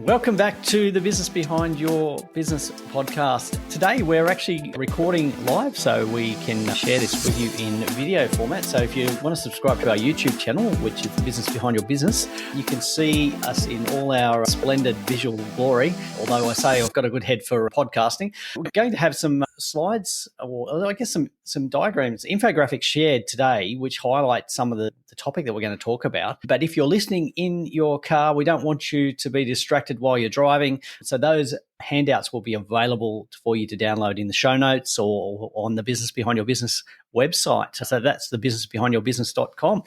Welcome back to the Business Behind Your Business podcast. Today we're actually recording live so we can share this with you in video format. So if you want to subscribe to our YouTube channel, which is the Business Behind Your Business, you can see us in all our splendid visual glory. Although I say I've got a good head for podcasting. We're going to have some slides, or I guess some diagrams, infographics shared today, which highlight some of the topic that we're going to talk about. But if you're listening in your car, we don't want you to be distracted while you're driving. So those handouts will be available for you to download in the show notes or on the Business Behind Your Business website. So that's the businessbehindyourbusiness.com.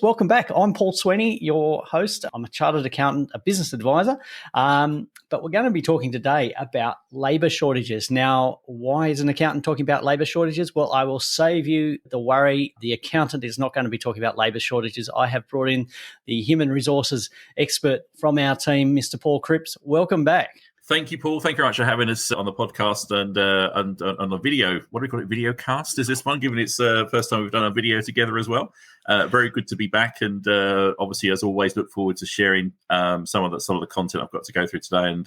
Welcome back. I'm Paul Sweeney, your host. I'm a chartered accountant, a business advisor, but we're going to be talking today about labour shortages. Now, why is an accountant talking about labour shortages? Well, I will save you the worry. The accountant is not going to be talking about labour shortages. I have brought in the human resources expert from our team, Mr. Paul Cripps. Welcome back. Thank you, Paul. Thank you very much for having us on the podcast and on the video. What do we call it? Video cast is this one, given it's the first time we've done a video together as well. Very good to be back, and obviously, as always, look forward to sharing some of the content I've got to go through today, and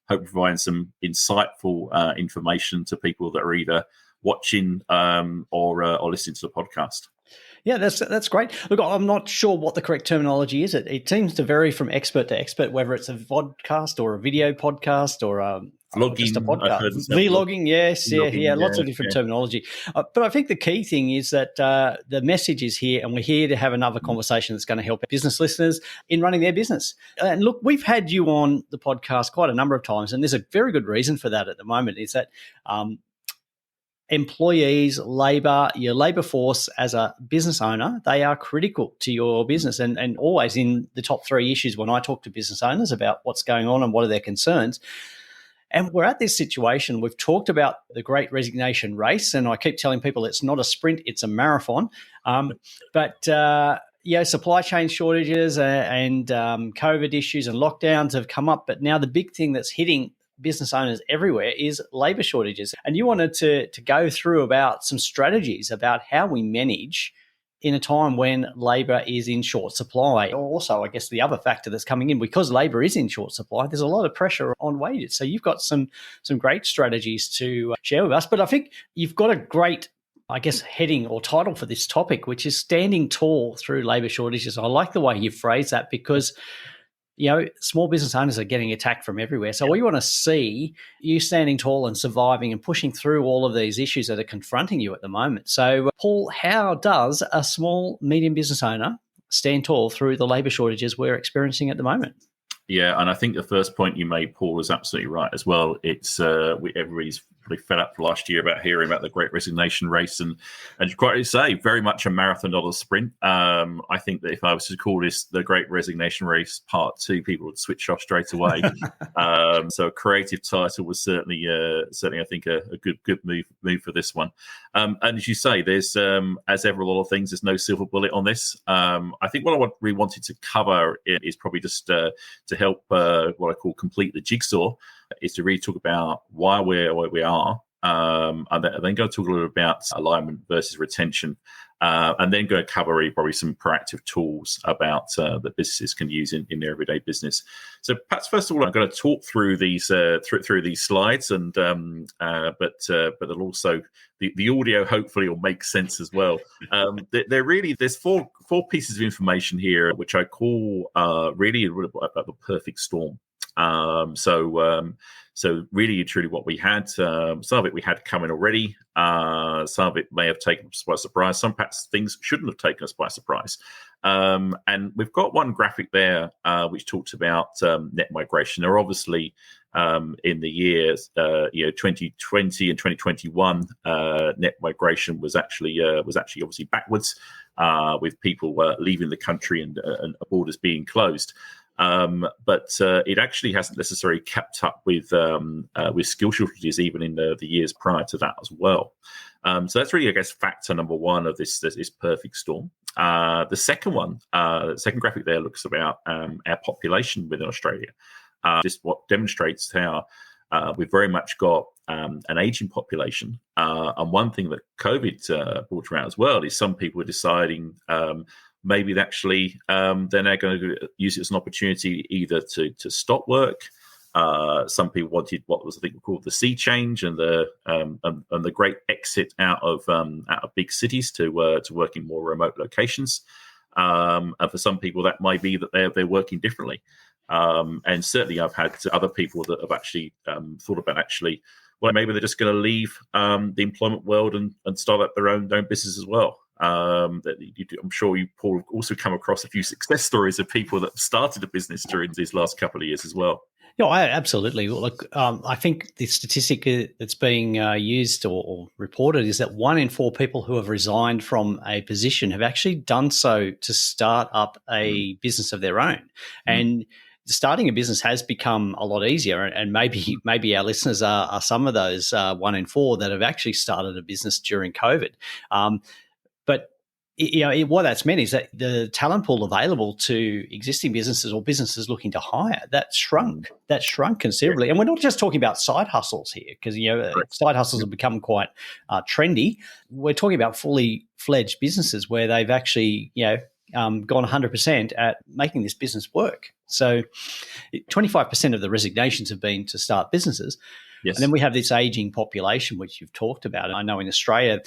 hope providing some insightful information to people that are either watching or listening to the podcast. Yeah, that's great. Look, I'm not sure what the correct terminology is. It seems to vary from expert to expert, whether it's a vodcast or a video podcast or just a podcast. Vlogging, yes, vlogging, lots of different terminology. But I think the key thing is that the message is here, and we're here to have another conversation that's going to help business listeners in running their business. And look, we've had you on the podcast quite a number of times, and there's a very good reason for that at the moment, is that employees, your labour force as a business owner, they are critical to your business and always in the top three issues when I talk to business owners about what's going on and what are their concerns. And we're at this situation. We've talked about the Great Resignation race, and I keep telling people it's not a sprint, it's a marathon. Supply chain shortages and COVID issues and lockdowns have come up, but now the big thing that's hitting business owners everywhere is labour shortages. And you wanted to go through about some strategies about how we manage in a time when labour is in short supply. Also, I guess the other factor that's coming in, because labour is in short supply, there's a lot of pressure on wages. So you've got some great strategies to share with us. But I think you've got a great, heading or title for this topic, which is standing tall through labour shortages. I like the way you phrase that, because small business owners are getting attacked from everywhere. So we want to see you standing tall and surviving and pushing through all of these issues that are confronting you at the moment. So, Paul, how does a small, medium business owner stand tall through the labour shortages we're experiencing at the moment? Yeah, and I think the first point you made, Paul, is absolutely right as well. It's everybody's pretty fed up last year about hearing about the Great Resignation race, and you quite rightly say, very much a marathon, not a sprint. I think that if I was to call this the Great Resignation race Part 2, people would switch off straight away. So a creative title was certainly I think a good move for this one. And as you say, there's as ever a lot of things. There's no silver bullet on this. I think what I really wanted to cover is probably just to help what I call complete the jigsaw, is to really talk about why we're where we are, and then go talk a little about alignment versus retention, and then go cover really probably some proactive tools about that businesses can use in their everyday business. So perhaps first of all, I'm going to talk through these through these slides, and but it'll also the audio hopefully will make sense as well. There's four pieces of information here which I call really about the perfect storm. So really and truly what we had, some of it we had coming already. Some of it may have taken us by surprise. Some perhaps things shouldn't have taken us by surprise. And we've got one graphic there which talks about net migration. There are obviously in the years 2020 and 2021, net migration was actually obviously backwards, with people leaving the country and borders being closed. But it actually hasn't necessarily kept up with skill shortages even in the years prior to that as well. So that's really, I guess, factor number one of this perfect storm. The second one, the second graphic there looks about our population within Australia. Just what demonstrates how we've very much got an aging population. And one thing that COVID brought around as well is some people are deciding maybe actually they're now going to use it as an opportunity either to stop work. Some people wanted what was, I think, called the sea change and the great exit out of big cities to work in more remote locations. And for some people, that might be that they're working differently. And certainly, I've had other people that have actually thought about well, maybe they're just going to leave the employment world and start up their own business as well. I'm sure you, Paul, also come across a few success stories of people that started a business during these last couple of years as well. Yeah, absolutely. Look, I think the statistic that's being used or reported is that 1 in 4 people who have resigned from a position have actually done so to start up a business of their own. And starting a business has become a lot easier, and maybe our listeners are some of those 1 in 4 that have actually started a business during COVID. But what that's meant is that the talent pool available to existing businesses or businesses looking to hire, that shrunk considerably. And we're not just talking about side hustles here, because side hustles have become quite trendy. We're talking about fully fledged businesses where they've actually gone 100% at making this business work. So 25% of the resignations have been to start businesses. Yes. And then we have this aging population, which you've talked about. I know in Australia,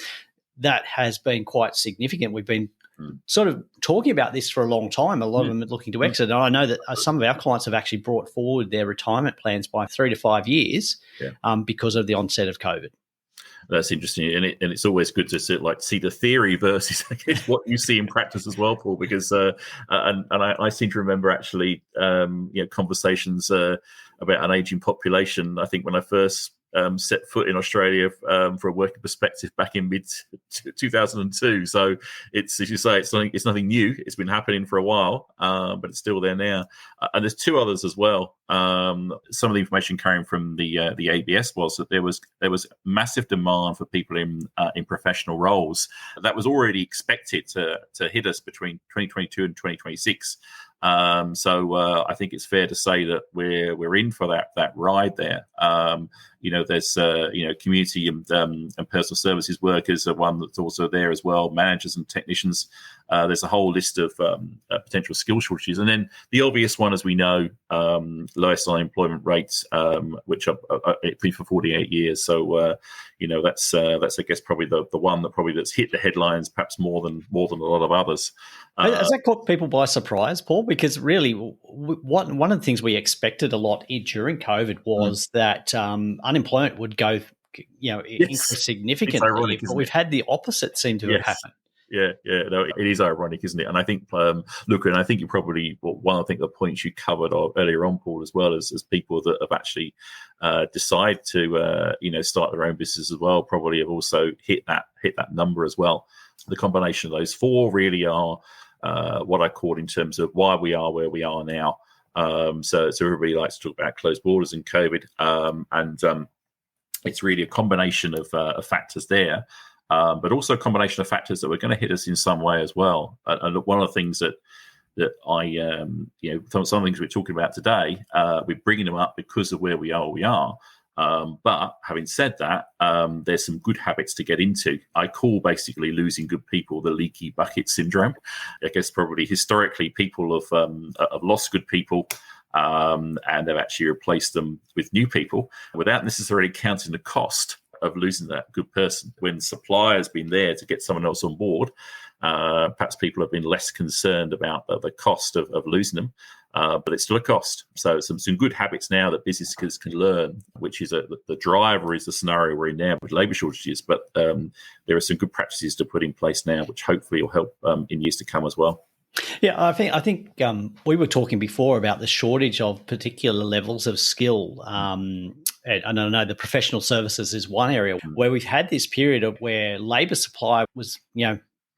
that has been quite significant. We've been sort of talking about this for a long time. A lot of them are looking to exit. And I know that some of our clients have actually brought forward their retirement plans by 3 to 5 years because of the onset of COVID. That's interesting, and it's always good to see the theory versus what you see in practice as well, Paul. Because I seem to remember actually conversations about an aging population. I think when I first set foot in Australia for a working perspective back in mid 2002. So it's, as you say, it's nothing new. It's been happening for a while, but it's still there now. And there's 2 others as well. Some of the information coming from the ABS was that there was massive demand for people in professional roles that was already expected to hit us between 2022 and 2026. So I think it's fair to say that we're in for that ride there. There's community and personal services workers are one that's also there as well. Managers and technicians. There's a whole list of potential skill shortages, and then the obvious one, as we know, lowest unemployment rates, which are been for 48 years. So that's I guess probably the one that's hit the headlines perhaps more than a lot of others. Has that caught people by surprise, Paul? Because really, one of the things we expected a lot during COVID was that unemployment would go, increase significantly. But we've had the opposite seem to have happened. Yeah, no, it is ironic, isn't it? And I think, look, and I think you probably one of the points you covered earlier on, Paul, as well as people that have actually decide to start their own business as well, probably have also hit that number as well. The combination of those 4 really are what I call in terms of why we are where we are now. So everybody likes to talk about closed borders and COVID, and it's really a combination of factors there. But also a combination of factors that were going to hit us in some way as well. And one of the things that I, some of the things we're talking about today, we're bringing them up because of where we are. But having said that, there's some good habits to get into. I call basically losing good people the leaky bucket syndrome. I guess probably historically people have lost good people. And they've actually replaced them with new people without necessarily counting the cost of losing that good person. When supply has been there to get someone else on board, perhaps people have been less concerned about the cost of losing them, but it's still a cost. So some good habits now that businesses can learn, which is the driver is the scenario we're in now with labour shortages, but there are some good practices to put in place now, which hopefully will help in years to come as well. Yeah, I think we were talking before about the shortage of particular levels of skill. And I know the professional services is one area where we've had this period of where labour supply was,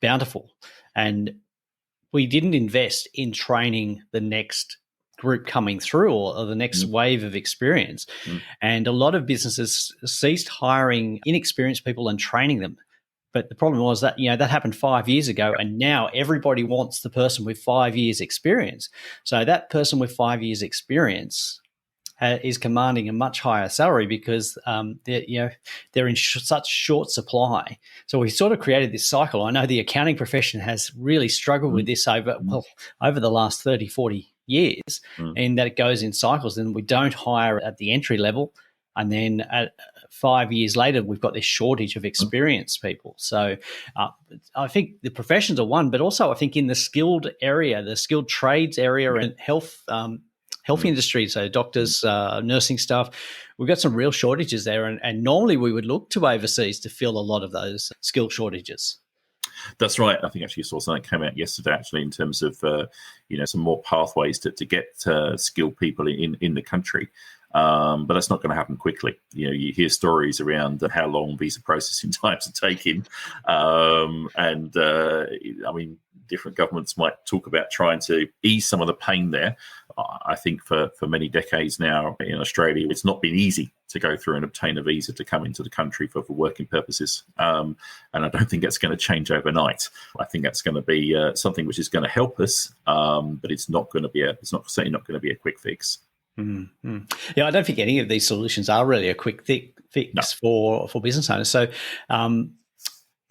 bountiful, and we didn't invest in training the next group coming through or the next wave of experience. And a lot of businesses ceased hiring inexperienced people and training them. But the problem was that, that happened 5 years ago, and now everybody wants the person with 5 years experience. So that person with 5 years experience is commanding a much higher salary because they're in such short supply. So we sort of created this cycle. I know the accounting profession has really struggled with this over the last 30, 40 years, and that it goes in cycles, and we don't hire at the entry level. And then 5 years later, we've got this shortage of experienced people. So I think the professions are one, but also I think in the skilled area, the skilled trades area and health industry, so doctors, nursing staff, we've got some real shortages there. And normally we would look to overseas to fill a lot of those skill shortages. That's right. I think actually you saw something that came out yesterday, actually, in terms of some more pathways to get skilled people in the country. But that's not going to happen quickly. You hear stories around how long visa processing times are taking, different governments might talk about trying to ease some of the pain there. I think for many decades now in Australia, it's not been easy to go through and obtain a visa to come into the country for working purposes. And I don't think that's going to change overnight. I think that's going to be something which is going to help us, but it's certainly not going to be a quick fix. Mm-hmm. Yeah, I don't think any of these solutions are really a quick fix for business owners. So,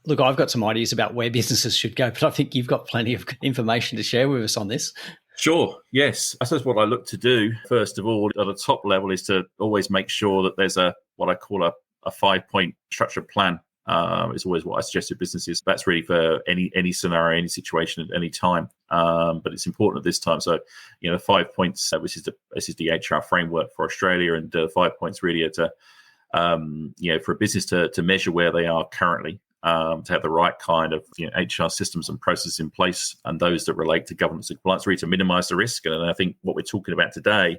look, I've got some ideas about where businesses should go, but I think you've got plenty of information to share with us on this. Sure. Yes. I suppose what I look to do, first of all, at a top level is to always make sure that there's what I call a 5-point structured plan. It's always what I suggest to businesses. That's really for any scenario, any situation at any time. But it's important at this time. So, 5 points, this is the HR framework for Australia, and 5 points really are to, for a business to measure where they are currently, to have the right kind of HR systems and processes in place, and those that relate to governance and compliance, really to minimise the risk. And I think what we're talking about today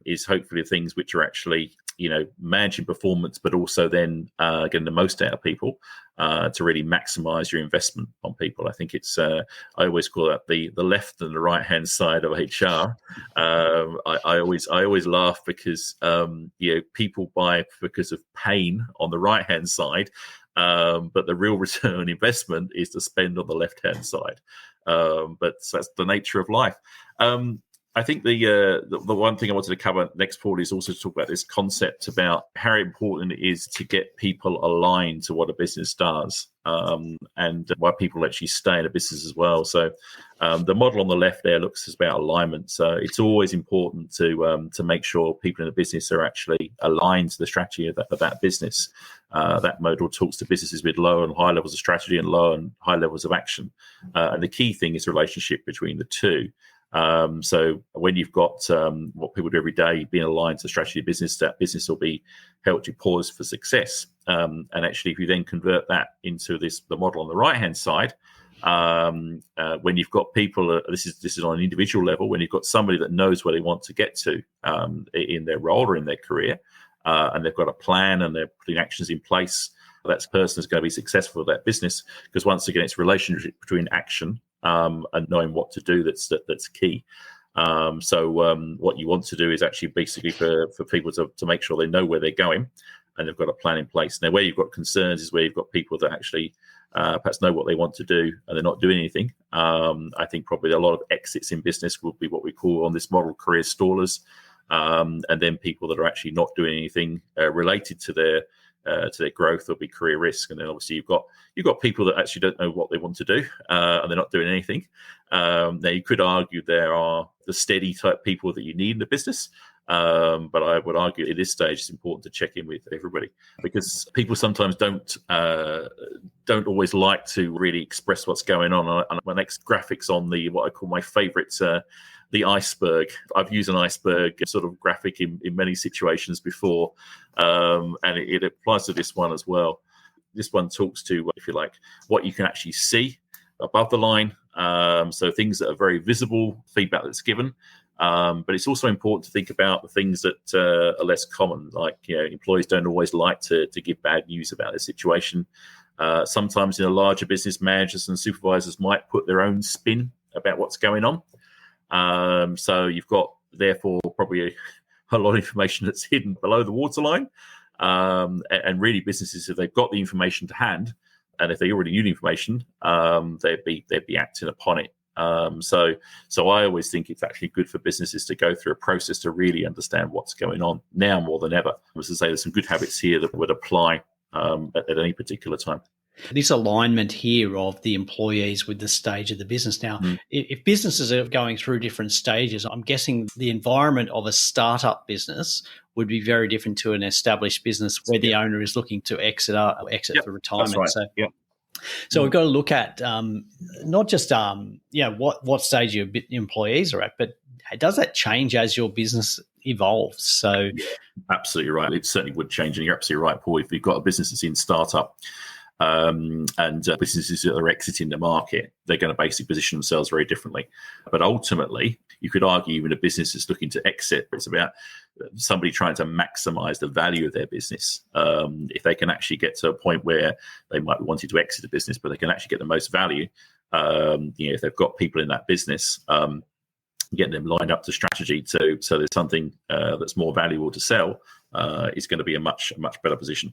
is hopefully things which are actually managing performance, but also then getting the most out of people to really maximise your investment on people. I think it's I always call that the left and the right hand side of HR. I always laugh because people buy because of pain on the right hand side. But the real return on investment is to spend on the left-hand side. But that's the nature of life. I think the one thing I wanted to cover next, Paul, is also to talk about this concept about how important it is to get people aligned to what a business does, and why people actually stay in a business as well. So the model on the left there looks about alignment. So it's always important to make sure people in the business are actually aligned to the strategy of that business. That model talks to businesses with low and high levels of strategy and low and high levels of action. And the key thing is the relationship between the two. So when you've got what people do every day being aligned to the strategy of business, that business will be held to pause for success. And actually, if you then convert that into the model on the right hand side, when you've got people, this is on an individual level, when you've got somebody that knows where they want to get to in their role or in their career, and they've got a plan and they're putting actions in place, that person is going to be successful at that business, because once again, it's a relationship between action and knowing what to do that's key. So what you want to do is actually basically for people to make sure they know where they're going and they've got a plan in place. Now, where you've got concerns is where you've got people that actually perhaps know what they want to do and they're not doing anything. I think probably a lot of exits in business will be what we call on this model career stallers, and then people that are actually not doing anything related to their growth will be career risk. And then obviously you've got people that actually don't know what they want to do, and they're not doing anything. Now you could argue there are the steady type people that you need in the business, but I would argue at this stage it's important to check in with everybody, because people sometimes don't always like to really express what's going on. And my next graphics on what I call my favourite, the iceberg. I've used an iceberg sort of graphic in many situations before, and it applies to this one as well. This one talks to, if you like, what you can actually see above the line. So things that are very visible, feedback that's given. But it's also important to think about the things that are less common, like employees don't always like to give bad news about their situation. Sometimes in a larger business, managers and supervisors might put their own spin about what's going on. So you've got, therefore, probably a lot of information that's hidden below the waterline. And really, businesses, if they've got the information to hand, and if they already knew the information, they'd be acting upon it. So I always think it's actually good for businesses to go through a process to really understand what's going on now more than ever. As I say, there's some good habits here that would apply at any particular time. This alignment here of the employees with the stage of the business. Now, if businesses are going through different stages, I'm guessing the environment of a startup business would be very different to an established business where the owner is looking to exit for retirement. That's right. So we've got to look at not just what stage your employees are at, but does that change as your business evolves? So absolutely right. It certainly would change, and you're absolutely right, Paul. If you've got a business that's in startup and businesses that are exiting the market, they're going to basically position themselves very differently. But ultimately, you could argue even a business that's looking to exit, it's about somebody trying to maximize the value of their business. If they can actually get to a point where they might be wanting to exit a business, but they can actually get the most value, if they've got people in that business, getting them lined up to strategy so there's something that's more valuable to sell is going to be a much better position.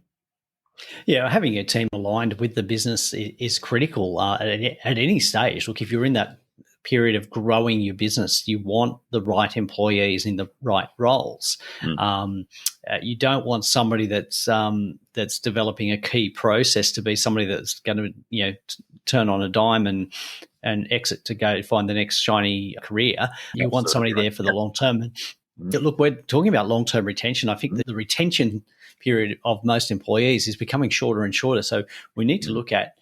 Yeah, having a team aligned with the business is critical at any stage. Look, if you're in that period of growing your business, you want the right employees in the right roles. You don't want somebody that's developing a key process to be somebody that's going to turn on a dime and exit to go find the next shiny career. You want somebody there for the long term. Look, we're talking about long-term retention. I think that the retention period of most employees is becoming shorter and shorter. So we need to look at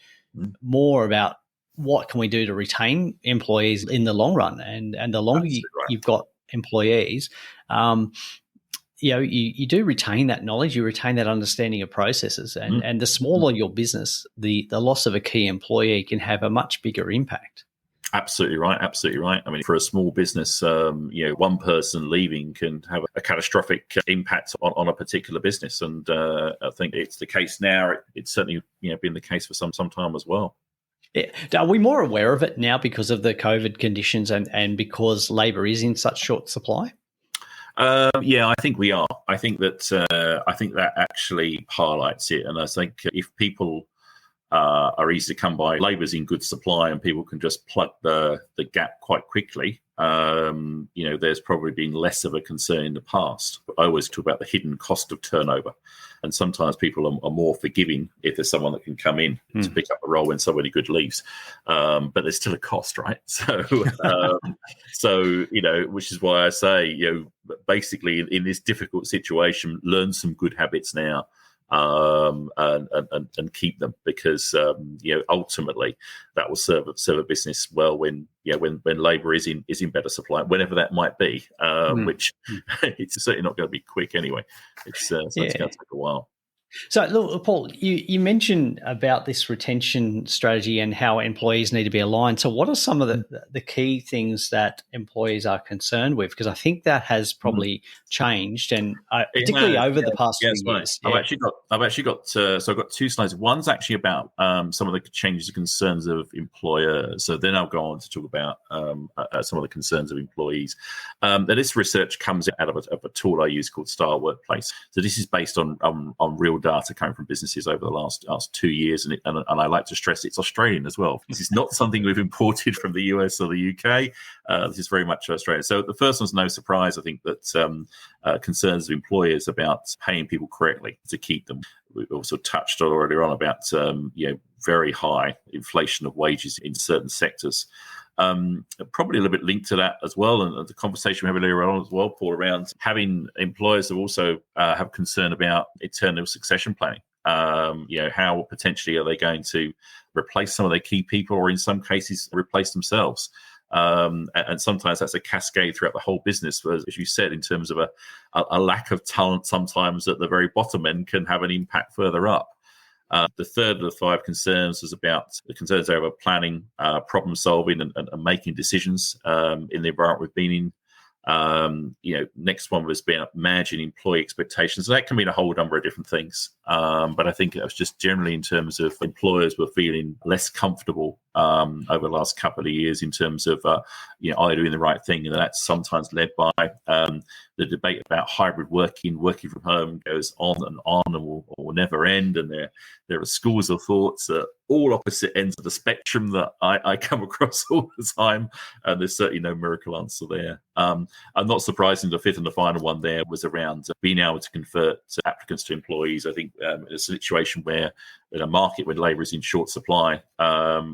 more about what can we do to retain employees in the long run. And the longer you've got employees, you do retain that knowledge, you retain that understanding of processes. And the smaller your business, the loss of a key employee can have a much bigger impact. Absolutely right. I mean, for a small business, one person leaving can have a catastrophic impact on a particular business, and I think it's the case now. It's certainly been the case for some time as well. Yeah. Are we more aware of it now because of the COVID conditions and because labour is in such short supply? I think we are. I think that actually highlights it, and I think if people are easy to come by, labour's in good supply, and people can just plug the gap quite quickly. There's probably been less of a concern in the past. I always talk about the hidden cost of turnover, and sometimes people are more forgiving if there's someone that can come in to pick up a role when somebody good leaves. But there's still a cost, right? So, which is why I say, basically in this difficult situation, learn some good habits now. And keep them, because ultimately that will serve a business well when labour is in better supply, whenever that might be. Which it's certainly not going to be quick anyway. It's going to take a while. So, look, Paul, you mentioned about this retention strategy and how employees need to be aligned. So what are some of the key things that employees are concerned with? Because I think that has probably changed, and particularly over the past few years. I've actually got so I've got two slides. One's actually about some of the changes and concerns of employers. So then I'll go on to talk about some of the concerns of employees. This research comes out of a tool I use called Star Workplace. So this is based on real data coming from businesses over the last 2 years, and I like to stress it's Australian as well. This is not something we've imported from the US or the UK. This is very much Australian. So the first one's no surprise. I think that concerns of employers about paying people correctly to keep them. We've also touched earlier on about very high inflation of wages in certain sectors. Probably a little bit linked to that as well, and the conversation we had earlier on as well, Paul, around having employers that also have concern about internal succession planning. How potentially are they going to replace some of their key people, or in some cases replace themselves? And sometimes that's a cascade throughout the whole business, as you said, in terms of a lack of talent sometimes at the very bottom end can have an impact further up. The third of the 5 concerns was about the concerns over planning, problem solving, and making decisions in the environment we've been in. Next one was about managing employee expectations. So that can mean a whole number of different things. But I think it was just generally in terms of employers were feeling less comfortable over the last couple of years in terms of are they doing the right thing? And that's sometimes led by the debate about hybrid working from home goes on and will never end. And there are schools of thoughts at all opposite ends of the spectrum that I come across all the time, and there's certainly no miracle answer there. And not surprising, the fifth and the final one there was around being able to convert applicants to employees. I think in a situation where in a market where labour is in short supply,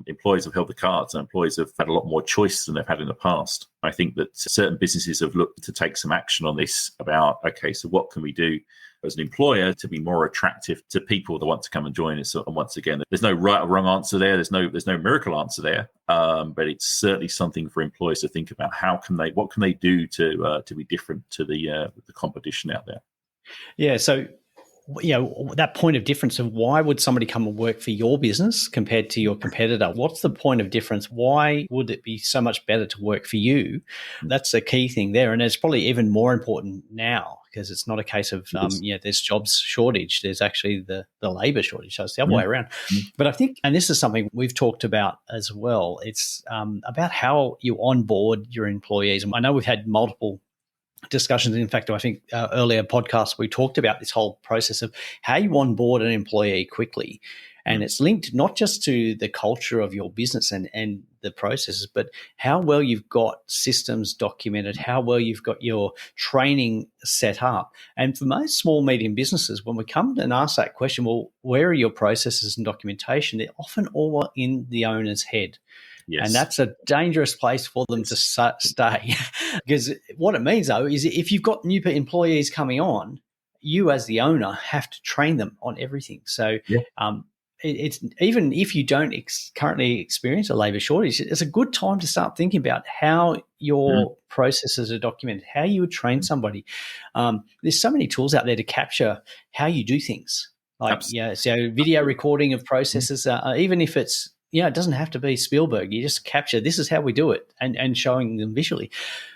employers have held the cards and employers have had a lot more choice than they've had in the past. I think that certain businesses have looked to take some action on this about, okay, so what can we do as an employer to be more attractive to people that want to come and join us? And once again, there's no right or wrong answer there. There's no miracle answer there. But it's certainly something for employers to think about. What can they do to be different to the competition out there? Yeah. So, that point of difference of why would somebody come and work for your business compared to your competitor? What's the point of difference? Why would it be so much better to work for you? That's the key thing there. And it's probably even more important now because it's not a case of, there's jobs shortage. There's actually the labour shortage. So it's the other way around. But I think, and this is something we've talked about as well, it's about how you onboard your employees. And I know we've had multiple discussions. In fact, I think earlier podcasts, we talked about this whole process of how you onboard an employee quickly. And it's linked not just to the culture of your business and the processes, but how well you've got systems documented, how well you've got your training set up. And for most small, medium businesses, when we come and ask that question, well, where are your processes and documentation? They're often all in the owner's head. Yes. And that's a dangerous place for them to stay because what it means, though, is if you've got new employees coming on, you as the owner have to train them on everything. So it's even if you don't currently experience a labour shortage, it's a good time to start thinking about how your processes are documented, how you would train somebody. There's so many tools out there to capture how you do things. So video recording of processes, even if it's, it doesn't have to be Spielberg. You just capture, this is how we do it and showing them visually.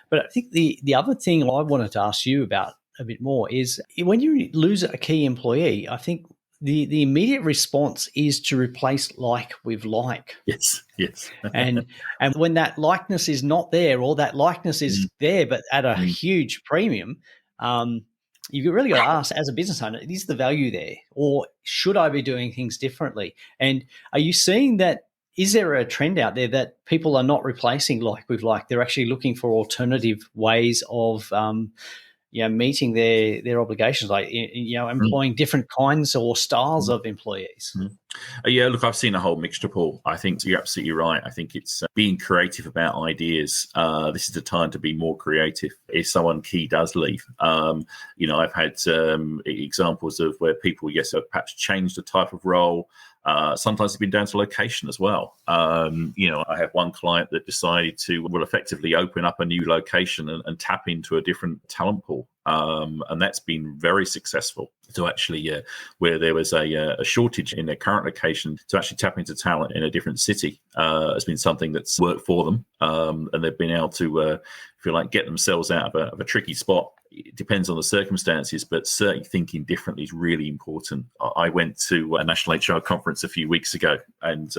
But I think the other thing I wanted to ask you about a bit more is when you lose a key employee, I think the immediate response is to replace like with like. Yes. and when that likeness is not there or that likeness is there but at a huge premium, you've really got to ask, as a business owner, is the value there or should I be doing things differently? And are you seeing that? Is there a trend out there that people are not replacing like with like? They're actually looking for alternative ways of meeting their obligations, like employing different kinds or styles of employees. Look, I've seen a whole mixture, Paul. I think you're absolutely right. I think it's being creative about ideas. This is the time to be more creative if someone key does leave. I've had examples of where people, have perhaps changed the type of role. Sometimes it's been down to location as well. I have one client that decided to effectively open up a new location and tap into a different talent pool. And that's been very successful to actually, where there was a shortage in their current location, to actually tap into talent in a different city has been something that's worked for them. And they've been able to, get themselves out of a tricky spot. It depends on the circumstances, but certainly thinking differently is really important. I went to a national HR conference a few weeks ago, and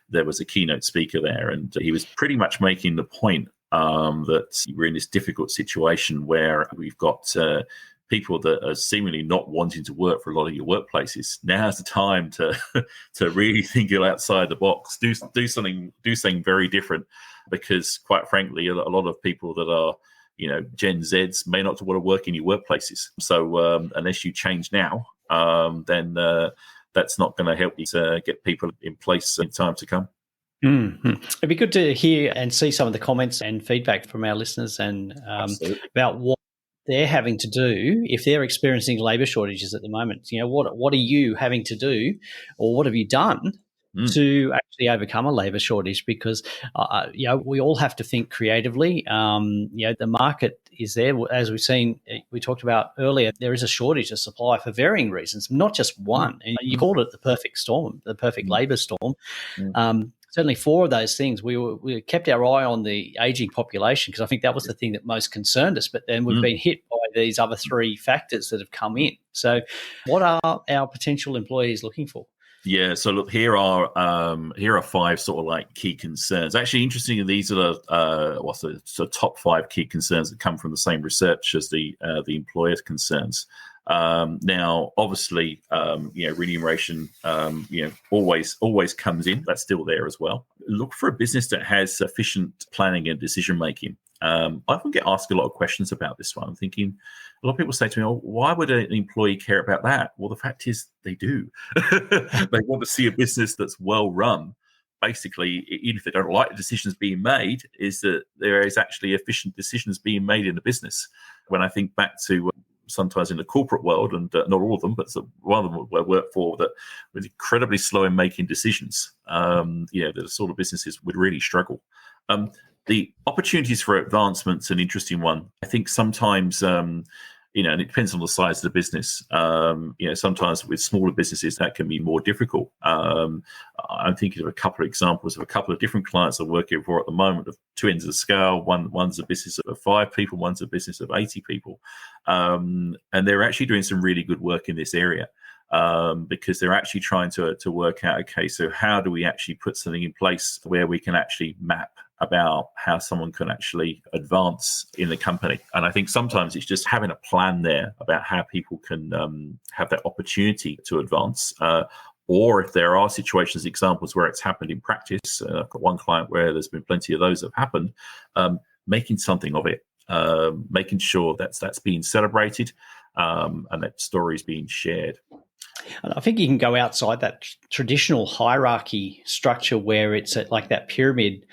there was a keynote speaker there, and he was pretty much making the point that we're in this difficult situation where we've got people that are seemingly not wanting to work for a lot of your workplaces. Now's the time to really think outside the box, do something very different, because quite frankly, a lot of people that are Gen Zs may not want to work in your workplaces. So unless you change now, then that's not going to help you to get people in place in time to come. Mm-hmm. It'd be good to hear and see some of the comments and feedback from our listeners and about what they're having to do if they're experiencing labour shortages at the moment. What are you having to do, or what have you done to actually overcome a labour shortage? Because we all have to think creatively. The market is there, as we've seen. We talked about earlier. There is a shortage of supply for varying reasons, not just one. And you called it the perfect storm, the perfect labour storm. Certainly, four of those things, we kept our eye on the ageing population, because I think that was the thing that most concerned us. But then we've been hit by these other three factors that have come in. So what are our potential employees looking for? Yeah, so look, here are five sort of like key concerns. Actually, interestingly, these are the top five key concerns that come from the same research as the employer's concerns. Now, obviously, remuneration, always comes in. That's still there as well. Look for a business that has sufficient planning and decision making. I often get asked a lot of questions about this one. I'm thinking, a lot of people say to me, "Oh, why would an employee care about that?" Well, the fact is, they do. They want to see a business that's well run. Basically, even if they don't like the decisions being made, is that there is actually efficient decisions being made in the business. When I think back to sometimes in the corporate world, and not all of them, but one of them I worked for that was incredibly slow in making decisions. The sort of businesses would really struggle. The opportunities for advancement's an interesting one. I think sometimes, and it depends on the size of the business. Sometimes with smaller businesses that can be more difficult. I'm thinking of a couple of examples of a couple of different clients I'm working for at the moment of two ends of the scale. One's a business of 5 people, one's a business of 80 people. And they're actually doing some really good work in this area. Because they're actually trying to work out, okay, so how do we actually put something in place where we can actually map about how someone can actually advance in the company. And I think sometimes it's just having a plan there about how people can have that opportunity to advance. Or if there are situations, examples where it's happened in practice, I've got one client where there's been plenty of those that have happened, making something of it, making sure that's being celebrated and that story is being shared. And I think you can go outside that traditional hierarchy structure where it's like that pyramid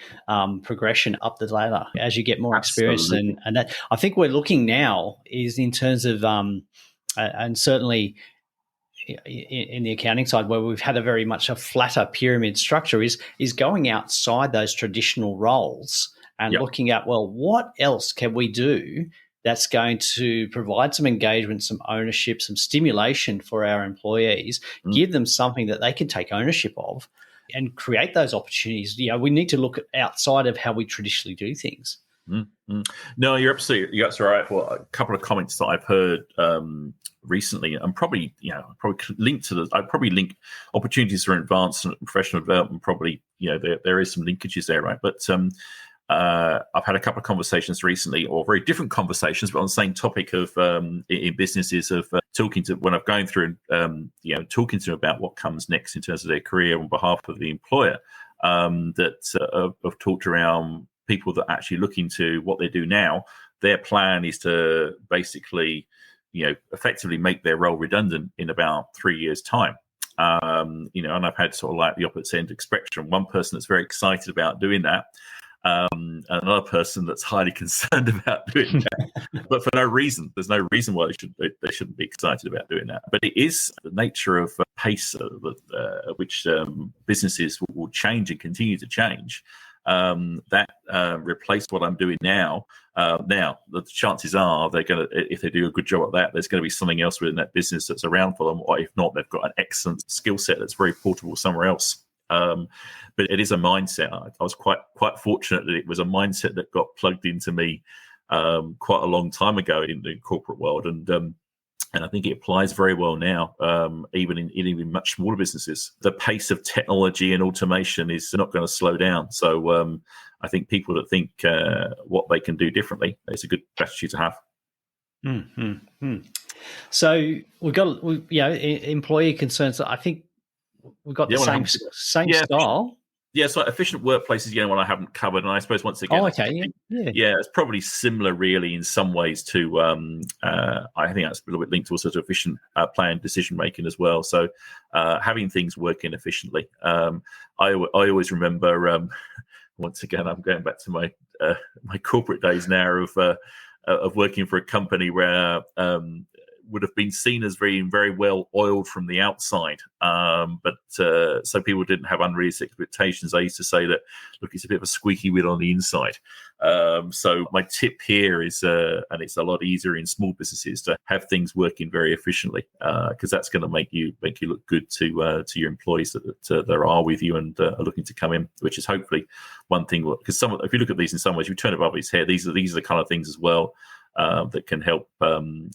progression up the ladder as you get more experience. And that I think we're looking now is in terms of, and certainly in the accounting side where we've had a very much a flatter pyramid structure is going outside those traditional roles and looking at, well, what else can we do that's going to provide some engagement, some ownership, some stimulation for our employees, give them something that they can take ownership of and create those opportunities. We need to look outside of how we traditionally do things. Mm-hmm. No, you're absolutely right. Well, a couple of comments that I've heard recently, and probably link opportunities for advanced and professional development. Probably, there is some linkages there, right? But I've had a couple of conversations recently, or very different conversations, but on the same topic of in businesses of talking to when I'm going through talking to them about what comes next in terms of their career on behalf of the employer. That I've talked around people that are actually looking to what they do now. Their plan is to basically, effectively make their role redundant in about 3 years' time. And I've had sort of like the opposite end of the spectrum. One person that's very excited about doing that. Another person that's highly concerned about doing that, but for no reason. There's no reason why they shouldn't be excited about doing that. But it is the nature of pace at which businesses will change and continue to change. That replace what I'm doing now. Now, the chances are they're going to, if they do a good job at that, there's going to be something else within that business that's around for them. Or if not, they've got an excellent skill set that's very portable somewhere else. But it is a mindset. I was quite fortunate that it was a mindset that got plugged into me quite a long time ago in the corporate world, and I think it applies very well now, even in much smaller businesses. The pace of technology and automation is not going to slow down. So I think people that think what they can do differently, it's a good strategy to have. Mm-hmm. So we've got employee concerns. I think we've got the same style. Yeah, so efficient workplaces, one I haven't covered, and I suppose once again, it's probably similar, really, in some ways to. I think that's a little bit linked also to efficient planned decision making as well. So having things working efficiently. I always remember. Once again, I'm going back to my corporate days now of working for a company where. Would have been seen as very, very well oiled from the outside. But so people didn't have unrealistic expectations. I used to say that, look, it's a bit of a squeaky wheel on the inside. So my tip here is, and it's a lot easier in small businesses to have things working very efficiently, because that's going to make you look good to your employees that are with you and are looking to come in, which is hopefully one thing. Because if you look at these in some ways, you turn it above its head. These are the kind of things as well. That can help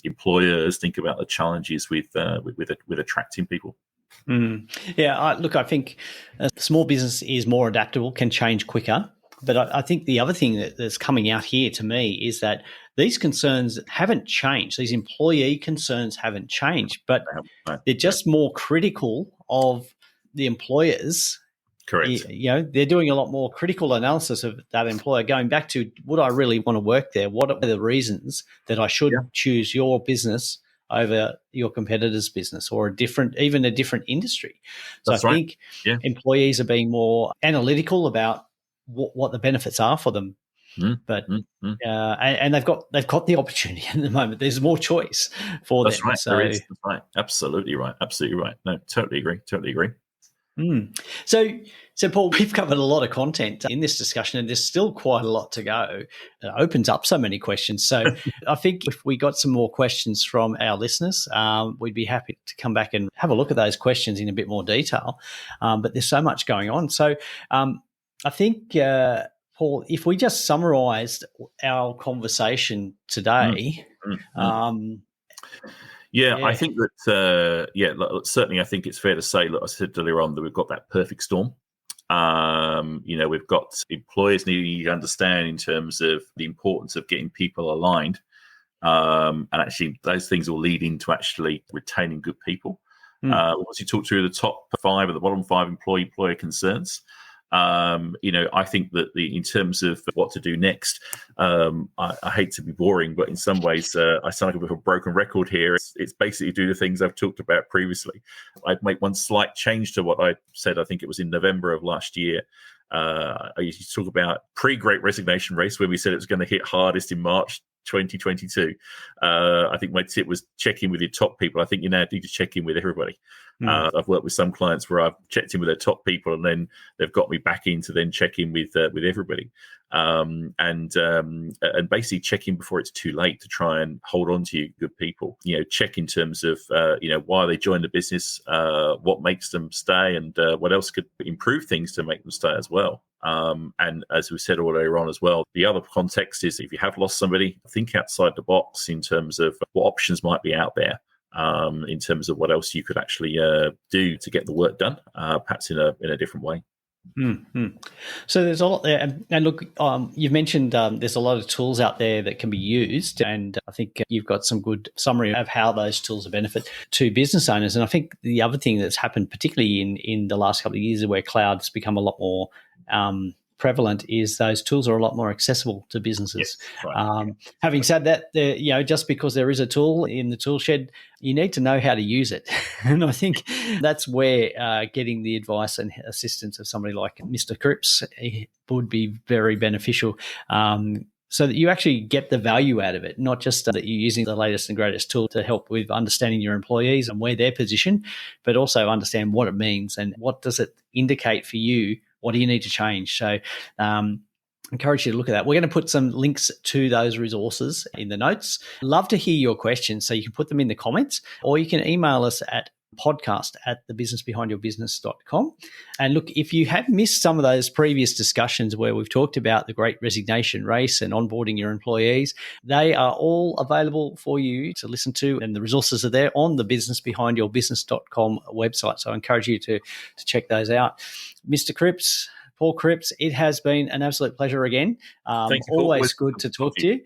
employers think about the challenges with attracting people. Yeah, look, I think a small business is more adaptable, can change quicker. But I think the other thing that's coming out here to me is that these concerns haven't changed. These employee concerns haven't changed, but Right. they're just more critical of the employers. Correct. They're doing a lot more critical analysis of that employer, going back to, would I really want to work there? What are the reasons that I should choose your business over your competitor's business, or even a different industry? So That's I right. think Yeah. employees are being more analytical about what the benefits are for them. But and they've got the opportunity at the moment. There's more choice for That's them. right. So There is. That's right. Absolutely right. Absolutely right. No, totally agree. Totally agree. So Paul, we've covered a lot of content in this discussion, and there's still quite a lot to go. It opens up so many questions. So I think if we got some more questions from our listeners, we'd be happy to come back and have a look at those questions in a bit more detail. But there's so much going on. So I think, Paul, if we just summarised our conversation today. I think that, certainly I think it's fair to say, look, I said earlier on that we've got that perfect storm. We've got employers needing to understand in terms of the importance of getting people aligned. And actually those things will lead into actually retaining good people. Once you talk through the top 5 or the bottom 5 employer concerns, I think that in terms of what to do next, I hate to be boring, but in some ways I sound like a bit of a broken record here. It's basically do the things I've talked about previously. I'd make one slight change to what I said. I think it was in November of last year. I used to talk about pre-Great Resignation race, where we said it was going to hit hardest in March 2022. I think my tip was check in with your top people. I think you now need to check in with everybody. I've worked with some clients where I've checked in with their top people, and then they've got me back in to then check in with everybody, and basically check in before it's too late to try and hold on to your good people. Check in terms of why they joined the business, what makes them stay, and what else could improve things to make them stay as well. And as we said earlier on as well, the other context is if you have lost somebody, think outside the box in terms of what options might be out there, in terms of what else you could actually do to get the work done, perhaps in a different way. So there's a lot there. And look, you've mentioned there's a lot of tools out there that can be used. And I think you've got some good summary of how those tools are benefit to business owners. And I think the other thing that's happened, particularly in the last couple of years where cloud's become a lot more prevalent, is those tools are a lot more accessible to businesses. Yes, right. Having said that, just because there is a tool in the tool shed, you need to know how to use it. And I think that's where getting the advice and assistance of somebody like Mr. Cripps would be very beneficial, so that you actually get the value out of it, not just that you're using the latest and greatest tool to help with understanding your employees and where they're positioned, but also understand what it means and what does it indicate for you. What do you need to change? So encourage you to look at that. We're going to put some links to those resources in the notes. Love to hear your questions, so you can put them in the comments, or you can email us at podcast@thebusinessbehindyourbusiness.com. And look, if you have missed some of those previous discussions where we've talked about the Great Resignation race and onboarding your employees, they are all available for you to listen to, and the resources are there on the businessbehindyourbusiness.com website. So I encourage you to check those out. Mr. Cripps, Paul Cripps, it has been an absolute pleasure again. Always good to talk to you.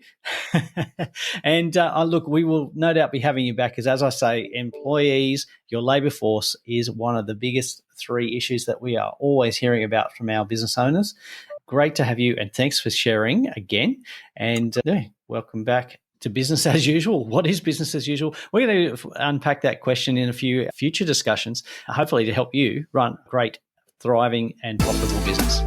And look, we will no doubt be having you back, because as I say, employees, your labour force is one of the biggest 3 issues that we are always hearing about from our business owners. Great to have you, and thanks for sharing again. And welcome back to business as usual. What is business as usual? We're going to unpack that question in a few future discussions, hopefully to help you run great, thriving and profitable business.